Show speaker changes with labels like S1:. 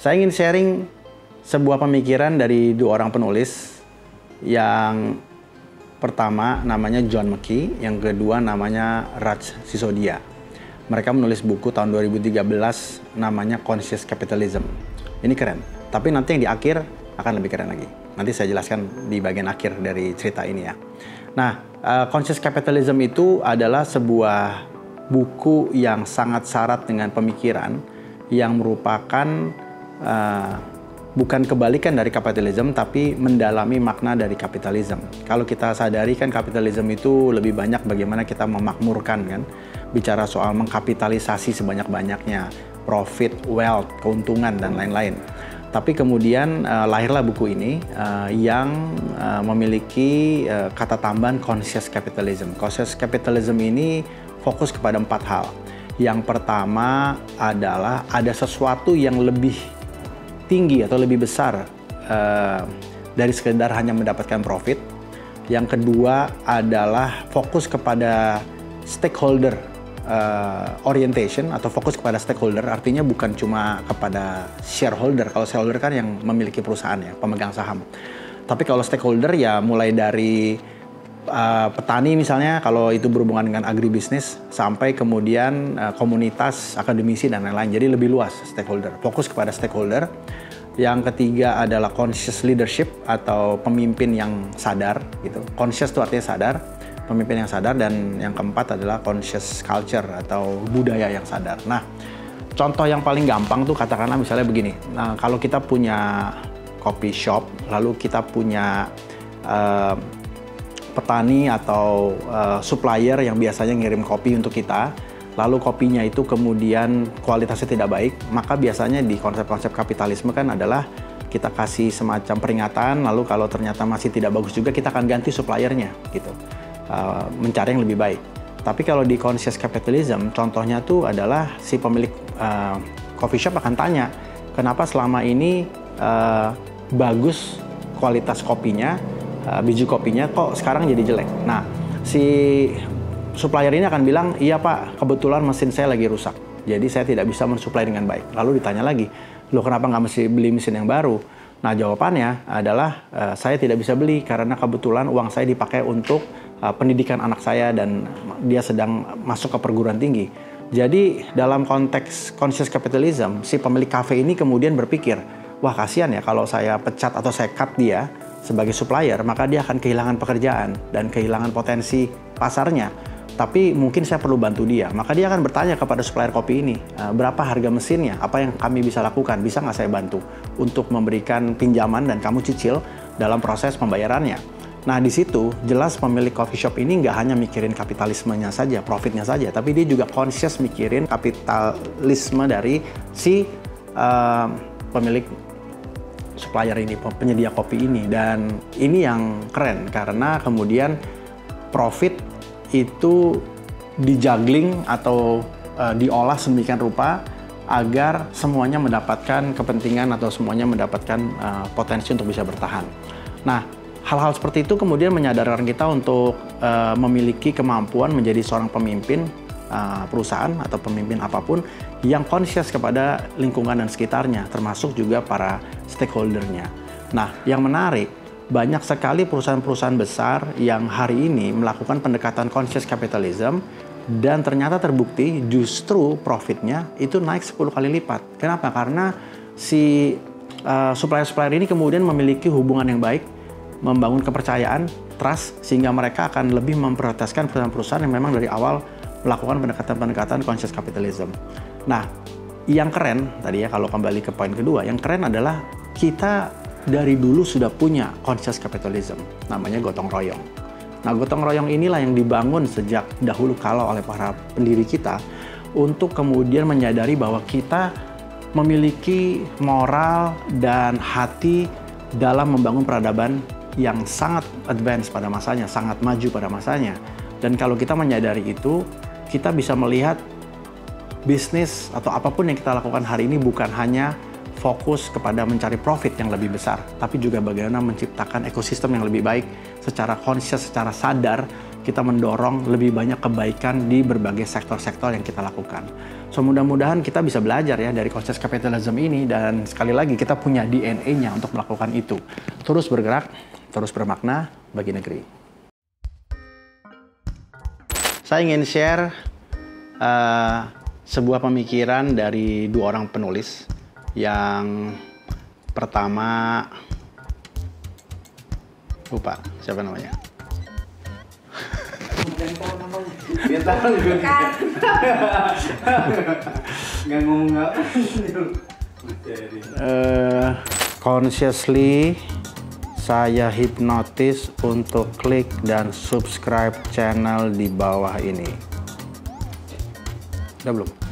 S1: Saya ingin sharing sebuah pemikiran dari dua orang penulis. Yang pertama namanya John McKee, yang kedua namanya Raj Sisodia. Mereka menulis buku tahun 2013 namanya Conscious Capitalism. Ini keren, tapi nanti yang di akhir akan lebih keren lagi. Nanti saya jelaskan di bagian akhir dari cerita ini ya. Nah, Conscious Capitalism itu adalah sebuah buku yang sangat syarat dengan pemikiran yang merupakan bukan kebalikan dari kapitalisme, tapi mendalami makna dari kapitalisme. Kalau kita sadari kan kapitalisme itu lebih banyak bagaimana kita memakmurkan kan, bicara soal mengkapitalisasi sebanyak-banyaknya, profit, wealth, keuntungan, dan lain-lain. Tapi kemudian lahirlah buku ini yang memiliki kata tambahan conscious capitalism. Conscious capitalism ini fokus kepada 4 hal. Yang pertama adalah ada sesuatu yang lebih tinggi atau lebih besar dari sekedar hanya mendapatkan profit. Yang kedua adalah fokus kepada stakeholder orientation atau fokus kepada stakeholder, artinya bukan cuma kepada shareholder. Kalau shareholder kan yang memiliki perusahaan ya, pemegang saham. Tapi kalau stakeholder ya mulai dari petani misalnya, kalau itu berhubungan dengan agribisnis, sampai kemudian komunitas, akademisi, dan lain-lain. Jadi lebih luas stakeholder, fokus kepada stakeholder. Yang ketiga adalah conscious leadership atau pemimpin yang sadar gitu. Conscious itu artinya sadar, pemimpin yang sadar. Dan yang keempat adalah conscious culture atau budaya yang sadar. Nah, contoh yang paling gampang tuh katakanlah misalnya begini. Nah, kalau kita punya coffee shop, lalu kita punya petani atau supplier yang biasanya ngirim kopi untuk kita, lalu kopinya itu kemudian kualitasnya tidak baik, maka biasanya di konsep-konsep kapitalisme kan adalah kita kasih semacam peringatan, lalu kalau ternyata masih tidak bagus juga kita akan ganti suppliernya gitu, mencari yang lebih baik. Tapi kalau di conscious capitalism, contohnya tuh adalah si pemilik coffee shop akan tanya, kenapa selama ini bagus kualitas kopinya, biji kopinya kok sekarang jadi jelek. Nah, si supplier ini akan bilang, iya Pak, kebetulan mesin saya lagi rusak, jadi saya tidak bisa mensuplai dengan baik. Lalu ditanya lagi, loh kenapa nggak mesti beli mesin yang baru? Nah, jawabannya adalah, saya tidak bisa beli karena kebetulan uang saya dipakai untuk pendidikan anak saya dan dia sedang masuk ke perguruan tinggi. Jadi dalam konteks conscious capitalism, si pemilik kafe ini kemudian berpikir, wah kasihan ya kalau saya pecat atau saya cut dia sebagai supplier, maka dia akan kehilangan pekerjaan dan kehilangan potensi pasarnya. Tapi mungkin saya perlu bantu dia. Maka dia akan bertanya kepada supplier kopi ini, berapa harga mesinnya, apa yang kami bisa lakukan, bisa nggak saya bantu untuk memberikan pinjaman dan kamu cicil dalam proses pembayarannya. Nah, di situ jelas pemilik coffee shop ini nggak hanya mikirin kapitalismenya saja, profitnya saja, tapi dia juga conscious mikirin kapitalisme dari si pemilik supplier ini, penyedia kopi ini. Dan ini yang keren karena kemudian profit itu dijuggling atau diolah sedemikian rupa agar semuanya mendapatkan kepentingan atau semuanya mendapatkan potensi untuk bisa bertahan. Nah, hal-hal seperti itu kemudian menyadarkan kita untuk memiliki kemampuan menjadi seorang pemimpin perusahaan atau pemimpin apapun yang conscious kepada lingkungan dan sekitarnya, termasuk juga para stakeholdernya. Nah, yang menarik, banyak sekali perusahaan-perusahaan besar yang hari ini melakukan pendekatan conscious capitalism dan ternyata terbukti justru profitnya itu naik 10 kali lipat. Kenapa? Karena si supplier-supplier ini kemudian memiliki hubungan yang baik, membangun kepercayaan, trust, sehingga mereka akan lebih memprioritaskan perusahaan-perusahaan yang memang dari awal melakukan pendekatan-pendekatan conscious capitalism. Nah, yang keren tadi ya, kalau kembali ke poin kedua, yang keren adalah kita dari dulu sudah punya conscious capitalism, namanya gotong royong. Nah, gotong royong inilah yang dibangun sejak dahulu kala oleh para pendiri kita untuk kemudian menyadari bahwa kita memiliki moral dan hati dalam membangun peradaban yang sangat advance pada masanya, sangat maju pada masanya. Dan kalau kita menyadari itu, kita bisa melihat bisnis atau apapun yang kita lakukan hari ini bukan hanya fokus kepada mencari profit yang lebih besar, tapi juga bagaimana menciptakan ekosistem yang lebih baik secara conscious, secara sadar, kita mendorong lebih banyak kebaikan di berbagai sektor-sektor yang kita lakukan. So mudah-mudahan kita bisa belajar ya dari Conscious Capitalism ini, dan sekali lagi kita punya DNA-nya untuk melakukan itu. Terus bergerak, terus bermakna bagi negeri. Saya ingin share sebuah pemikiran dari dua orang penulis. Yang pertama, lupa siapa namanya.
S2: Dia tahu juga. Nggak ngomong apa.
S1: Consciously saya hipnotis untuk klik dan subscribe channel di bawah ini. Udah belum?